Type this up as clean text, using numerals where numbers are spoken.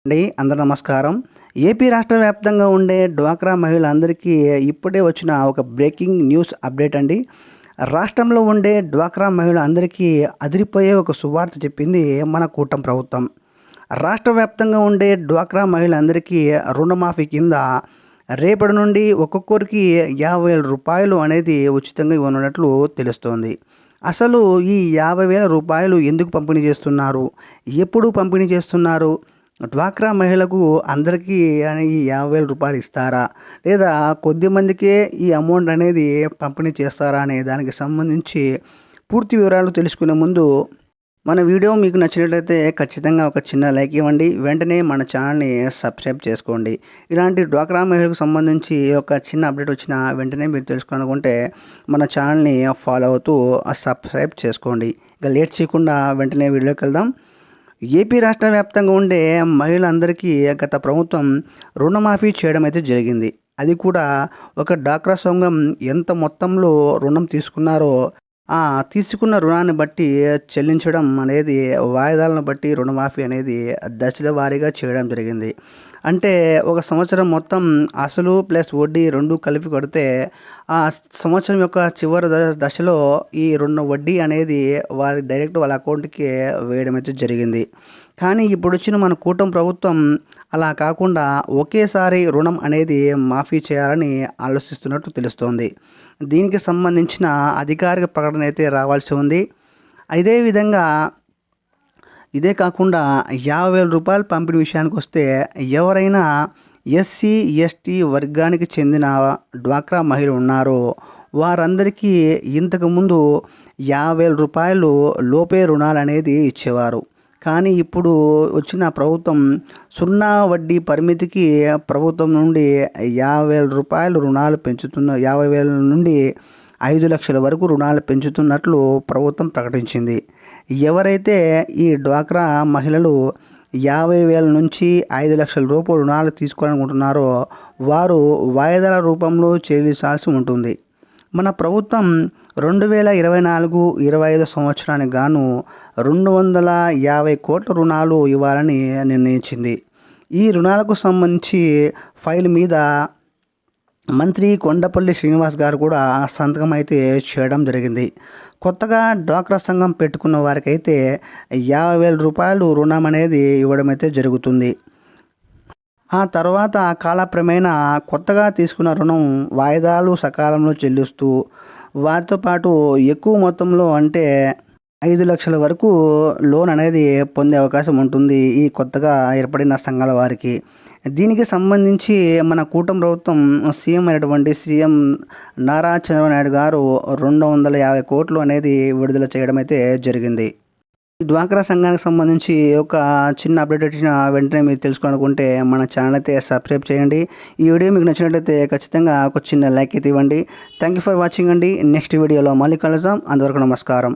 అందరూ నమస్కారం. ఏపీ రాష్ట్ర వ్యాప్తంగా ఉండే డ్వాక్రా మహిళలందరికీ ఇప్పుడే వచ్చిన ఒక బ్రేకింగ్ న్యూస్ అప్డేట్ అండి. రాష్ట్రంలో ఉండే డ్వాక్రా మహిళలందరికీ అదిరిపోయే ఒక శుభార్త చెప్పింది మన కూటమి ప్రభుత్వం. రాష్ట్ర వ్యాప్తంగా ఉండే డ్వాక్రా మహిళలందరికీ రుణమాఫీ కింద రేపటి నుండి ఒక్కొక్కరికి 50,000 రూపాయలు అనేది ఉచితంగా ఇవ్వనున్నట్లు తెలుస్తోంది. అసలు ఈ 50,000 రూపాయలు ఎందుకు పంపిణీ చేస్తున్నారు? ఎప్పుడు పంపిణీ చేస్తున్నారు? డ్వాక్రా మహిళకు అందరికీ ఈ 50,000 రూపాయలు ఇస్తారా? లేదా కొద్ది మందికే ఈ అమౌంట్ అనేది పంపిణీ చేస్తారా అనే దానికి సంబంధించి పూర్తి వివరాలు తెలుసుకునే ముందు మన వీడియో మీకు నచ్చినట్లయితే ఖచ్చితంగా ఒక చిన్న లైక్ ఇవ్వండి. వెంటనే మన ఛానల్ని సబ్స్క్రైబ్ చేసుకోండి. ఇలాంటి డ్వాక్రా మహిళకు సంబంధించి ఒక చిన్న అప్డేట్ వచ్చిన వెంటనే మీరు తెలుసుకోవాలనుకుంటే మన ఛానల్ని ఫాలో అవుతూ సబ్స్క్రైబ్ చేసుకోండి. ఇక లేట్ చేయకుండా వెంటనే వీడియోకి వెళ్దాం. ఏపీ రాష్ట్ర వ్యాప్తంగా ఉండే మహిళలందరికీ గత ప్రభుత్వం రుణమాఫీ చేయడం అయితే జరిగింది. అది కూడా ఒక డ్వాక్రా సంఘం ఎంత మొత్తంలో రుణం తీసుకున్నారో తీసుకున్న రుణాన్ని బట్టి చెల్లించడం అనేది వాయిదాలను బట్టి రుణమాఫీ అనేది దశల వారీగా చేయడం జరిగింది. అంటే ఒక సంవత్సరం మొత్తం అసలు ప్లస్ వడ్డీ 2 కలిపి కడితే ఆ సంవత్సరం యొక్క చివరి దశలో ఈ వడ్డీ అనేది డైరెక్ట్ వాళ్ళ అకౌంట్కి వేయడం అయితే జరిగింది. కానీ ఇప్పుడు వచ్చిన మన కూటమి ప్రభుత్వం అలా కాకుండా ఒకేసారి రుణం అనేది మాఫీ చేయాలని ఆలోచిస్తున్నట్టు తెలుస్తోంది. దీనికి సంబంధించిన అధికారిక ప్రకటన అయితే రావాల్సి ఉంది. ఇదే కాకుండా 50,000 రూపాయలు పంపిణీ విషయానికి వస్తే ఎవరైనా ఎస్సీ ఎస్టీ వర్గానికి చెందిన డ్వాక్రా మహిళలు ఉన్నారో వారందరికీ ఇంతకుముందు 50,000 రూపాయలు లోపే రుణాలు అనేది ఇచ్చేవారు. కానీ ఇప్పుడు వచ్చిన ప్రభుత్వం 0 వడ్డీ పరిమితికి ప్రభుత్వం నుండి 50,000 రూపాయలు రుణాలు 50,000 నుండి 5 లక్షల వరకు రుణాలు పెంచుతున్నట్లు ప్రభుత్వం ప్రకటించింది. ఎవరైతే ఈ డ్వాక్రా మహిళలు 50,000 నుంచి 5 లక్షల రూపాయలు రుణాలు తీసుకోవాలనుకుంటున్నారో వారు వాయిదాల రూపంలో చెల్లించాల్సి ఉంటుంది. మన ప్రభుత్వం 2024-25 సంవత్సరానికి గాను 250 కోట్ల రుణాలు ఇవ్వాలని నిర్ణయించింది. ఈ రుణాలకు సంబంధించి ఫైల్ మీద మంత్రి కొండపల్లి శ్రీనివాస్ గారు కూడా సంతకం అయితే చేయడం జరిగింది. కొత్తగా డ్వాక్రా సంఘం పెట్టుకున్న వారికైతే 50,000 రూపాయలు రుణం అనేది ఇవ్వడం అయితే జరుగుతుంది. ఆ తర్వాత కాలక్రమేణా కొత్తగా తీసుకున్న రుణం వాయిదాలు సకాలంలో చెల్లిస్తూ వాటితో పాటు ఎక్కువ మొత్తంలో అంటే 5 లక్షల వరకు లోన్ అనేది పొందే అవకాశం ఉంటుంది ఈ కొత్తగా ఏర్పడిన సంఘాల వారికి. దీనికి సంబంధించి మన కూటమి ప్రభుత్వం సీఎం నారా చంద్రబాబు నాయుడు గారు 250 కోట్లు అనేది విడుదల చేయడం అయితే జరిగింది. ఈ డ్వాక్రా సంఘానికి సంబంధించి ఒక చిన్న అప్డేట్ వచ్చిన వెంటనే మీరు తెలుసుకోవాలనుకుంటే మన ఛానల్ అయితే సబ్స్క్రైబ్ చేయండి. ఈ వీడియో మీకు నచ్చినట్లయితే ఖచ్చితంగా ఒక చిన్న లైక్ అయితే ఇవ్వండి. థ్యాంక్ యూ ఫర్ వాచింగ్ అండి. నెక్స్ట్ వీడియోలో మళ్ళీ కలుద్దాం. అంతవరకు నమస్కారం.